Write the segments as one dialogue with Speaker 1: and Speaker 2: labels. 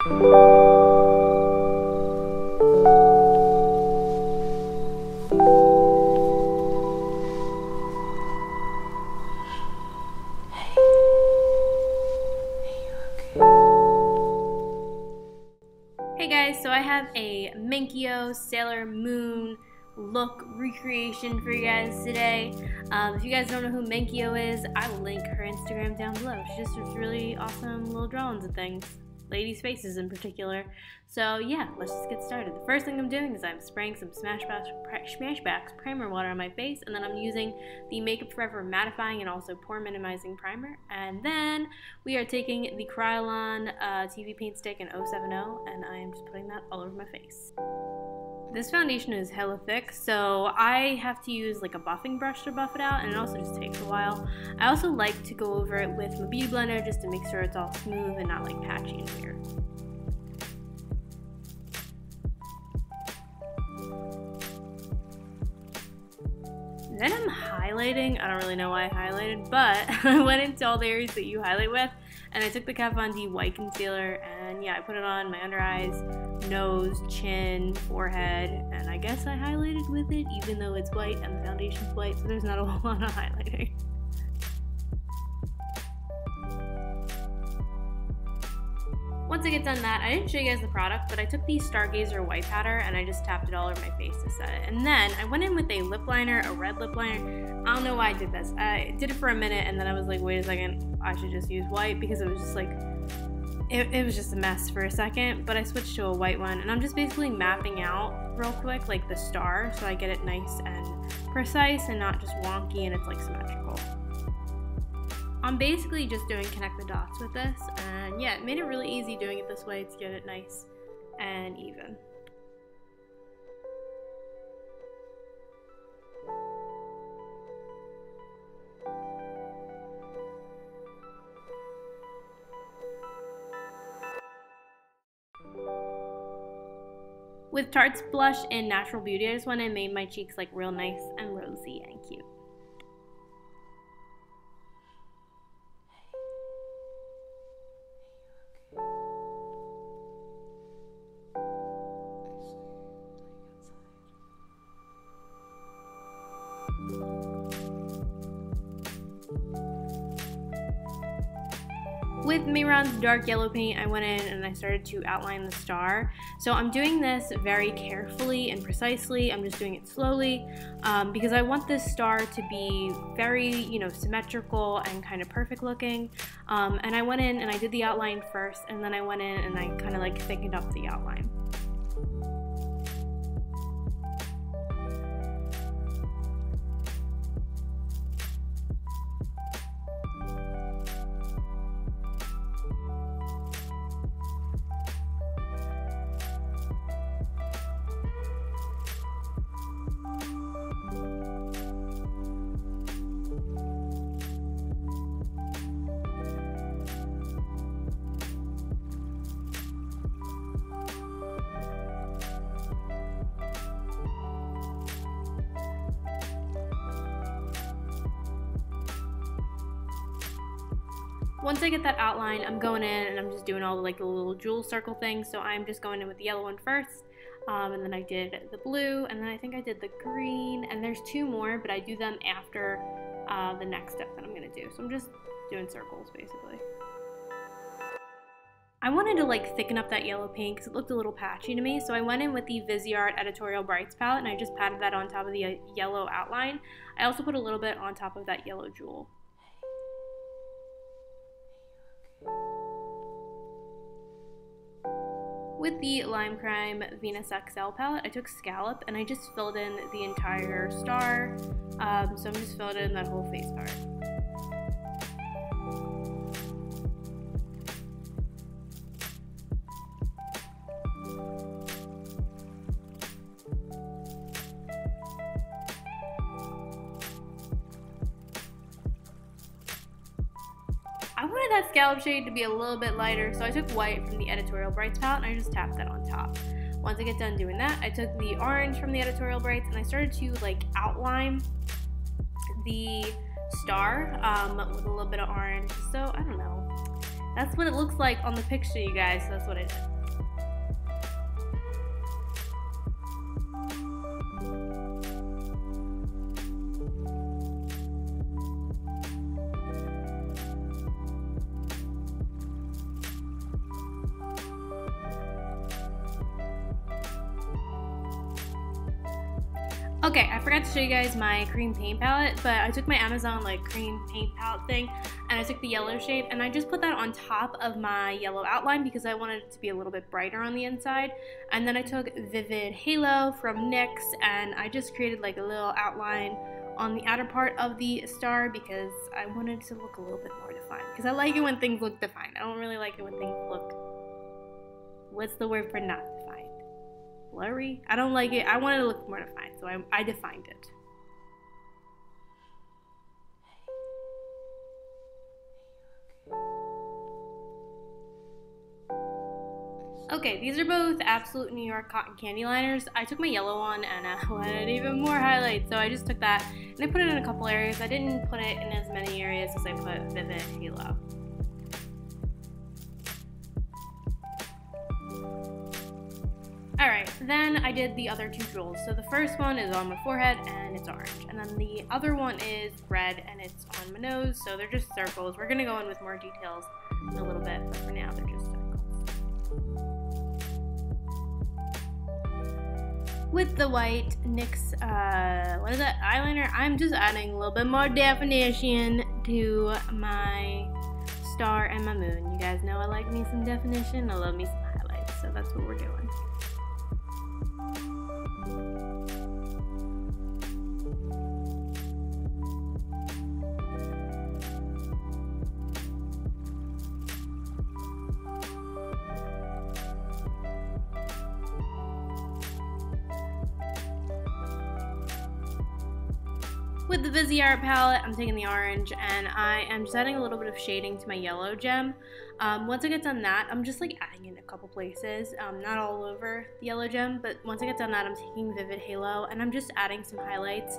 Speaker 1: Hey guys, so I have a Mengqi0 Sailor Moon look recreation for you guys today. If you guys don't know who Mengqi0 is, I will link her Instagram down below. She just does really awesome little drawings of things, ladies' faces in particular. So yeah, let's just get started. The first thing I'm doing is I'm spraying some Smashbox primer water on my face, and then I'm using the Makeup Forever mattifying and also pore minimizing primer. And then we are taking the Kryolan TV paint stick in 070, and I am just putting that all over my face. This foundation is hella thick, so I have to use like a buffing brush to buff it out, and it also just takes a while. I also like to go over it with my beauty blender just to make sure it's all smooth and not like patchy and weird. Then I'm highlighting. I don't really know why I highlighted, but I went into all the areas that you highlight with, and I took the Kat Von D white concealer, and yeah, I put it on my under eyes, nose, chin, forehead, and I guess I highlighted with it even though it's white and the foundation's white, so there's not a whole lot of highlighting. Once I get done that, I didn't show you guys the product, but I took the Stargazer white powder and I just tapped it all over my face to set it. And then I went in with a lip liner, a red lip liner. I don't know why I did this. I did it for a minute and then I was like, wait a second, I should just use white, because it was just like, it was just a mess for a second, but I switched to a white one, and I'm just basically mapping out real quick like the star so I get it nice and precise and not just wonky and it's like symmetrical. I'm basically just doing connect the dots with this, and yeah, it made it really easy doing it this way to get it nice and even. With Tarte's blush in Natural Beauty, I just went in and made my cheeks like real nice and rosy and cute. With Mehron's dark yellow paint, I went in and I started to outline the star. So I'm doing this very carefully and precisely. I'm just doing it slowly because I want this star to be very, symmetrical and kind of perfect looking. And I went in and I did the outline first, and then I went in and I kind of like thickened up the outline. Once I get that outline, I'm going in and I'm just doing all the little jewel circle things. So I'm just going in with the yellow one first, and then I did the blue, and then I think I did the green, and there's two more, but I do them after the next step that I'm gonna do. So I'm just doing circles basically. I wanted to thicken up that yellow paint because it looked a little patchy to me, so I went in with the Viseart Editorial Brights palette and I just patted that on top of the yellow outline. I also put a little bit on top of that yellow jewel. With the Lime Crime Venus XL palette, I took Scallop and I just filled in the entire star, so I'm just filling in that whole face part. I wanted that scallop shade to be a little bit lighter, so I took white from the Editorial Brights palette and I just tapped that on top. Once I get done doing that, I took the orange from the Editorial Brights and I started to outline the star with a little bit of orange. So I don't know. That's what it looks like on the picture, you guys, so that's what I did. Okay, I forgot to show you guys my cream paint palette, but I took my Amazon like cream paint palette thing and I took the yellow shade and I just put that on top of my yellow outline because I wanted it to be a little bit brighter on the inside. And then I took Vivid Halo from NYX and I just created like a little outline on the outer part of the star because I wanted it to look a little bit more defined. Because I like it when things look defined. I don't really like it when things look, what's the word for not defined? Blurry? I don't like it. I wanted to look more defined, so I defined it. Okay, these are both Absolute New York Cotton Candy Liners. I took my yellow one and I wanted even more highlights, so I just took that and I put it in a couple areas. I didn't put it in as many areas as I put Vivid Halo. Alright, then I did the other two jewels. So the first one is on my forehead and it's orange. And then the other one is red and it's on my nose. So they're just circles. We're going to go in with more details in a little bit, but for now they're just circles. With the white NYX, what is that, eyeliner, I'm just adding a little bit more definition to my star and my moon. You guys know I like me some definition. I love me some highlights. So that's what we're doing. With the Viseart palette, I'm taking the orange and I am just adding a little bit of shading to my yellow gem. Once I get done that, I'm just like adding in a couple places, not all over the yellow gem, but once I get done that, I'm taking Vivid Halo and I'm just adding some highlights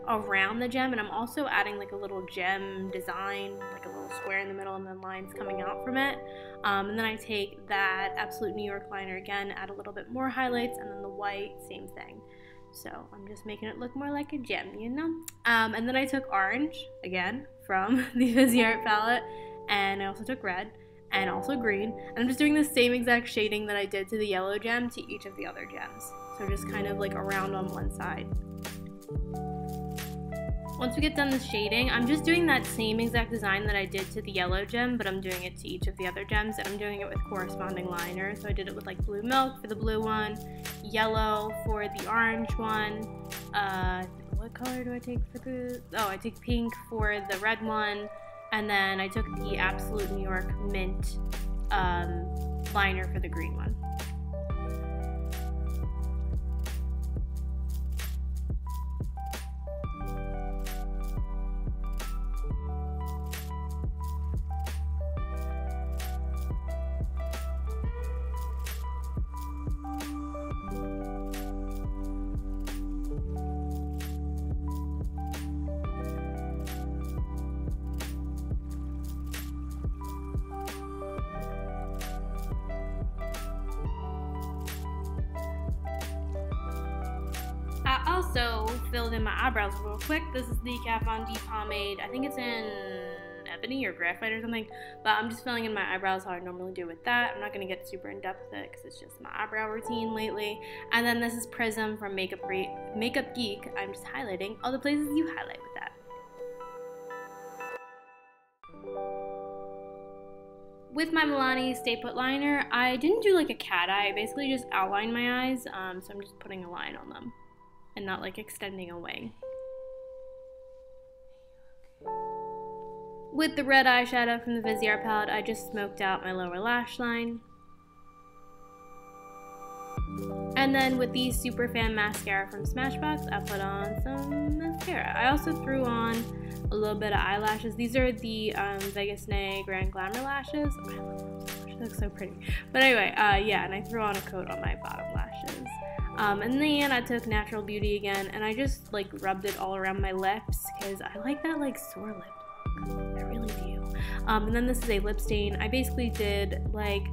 Speaker 1: around the gem, and I'm also adding like a little gem design, like a little square in the middle and then lines coming out from it. And then I take that Absolute New York liner again, add a little bit more highlights, and then the white, same thing. So I'm just making it look more like a gem, you know? And then I took orange, again, from the Viseart palette, and I also took red, and also green. And I'm just doing the same exact shading that I did to the yellow gem to each of the other gems. So just kind of like around on one side. Once we get done the shading, I'm just doing that same exact design that I did to the yellow gem, but I'm doing it to each of the other gems, and I'm doing it with corresponding liners. So I did it with like blue milk for the blue one, yellow for the orange one, what color do I take for the, oh, I take pink for the red one, and then I took the Absolute New York Mint liner for the green one. Also filled in my eyebrows real quick. This is the Kat Von D pomade. I think it's in ebony or graphite or something, but I'm just filling in my eyebrows how I normally do with that. I'm not going to get super in depth with it because it's just my eyebrow routine lately. And then this is Prism from Makeup Geek. I'm just highlighting all the places you highlight with that. With my Milani Stay Put liner, I didn't do like a cat eye. I basically just outlined my eyes, so I'm just putting a line on them and not like extending away. With the red eyeshadow from the Viseart palette, I just smoked out my lower lash line. And then with the Superfan mascara from Smashbox, I put on some mascara. I also threw on a little bit of eyelashes. These are the Vegas Nay Grand Glamour lashes. Oh, I love those so much. They look so pretty. But anyway, yeah, and I threw on a coat on my bottom lashes. And then I took Natural Beauty again, and I just like rubbed it all around my lips because I like that like sore lip look. I really do. And then this is a lip stain. I basically did like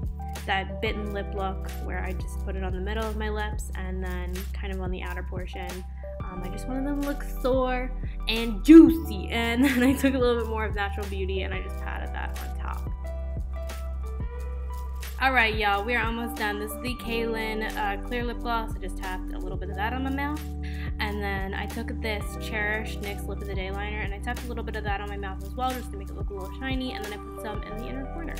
Speaker 1: that bitten lip look where I just put it on the middle of my lips and then kind of on the outer portion. I just wanted them to look sore and juicy, and then I took a little bit more of Natural Beauty and I just patted that on top. Alright y'all, we are almost done. This is the Kaylin clear lip gloss. I just tapped a little bit of that on my mouth. And then I took this Cherish NYX Lip of the Day liner and I tapped a little bit of that on my mouth as well just to make it look a little shiny, and then I put some in the inner corner.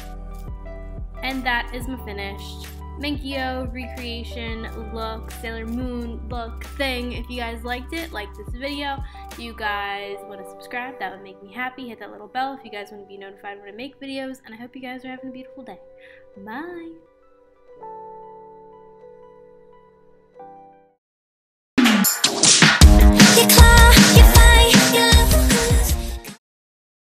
Speaker 1: And that is my finished Mengqi0 recreation look, Sailor Moon look thing. If you guys liked it, like this video. If you guys want to subscribe, that would make me happy. Hit that little bell if you guys want to be notified when I make videos. And I hope you guys are having a beautiful day. Bye!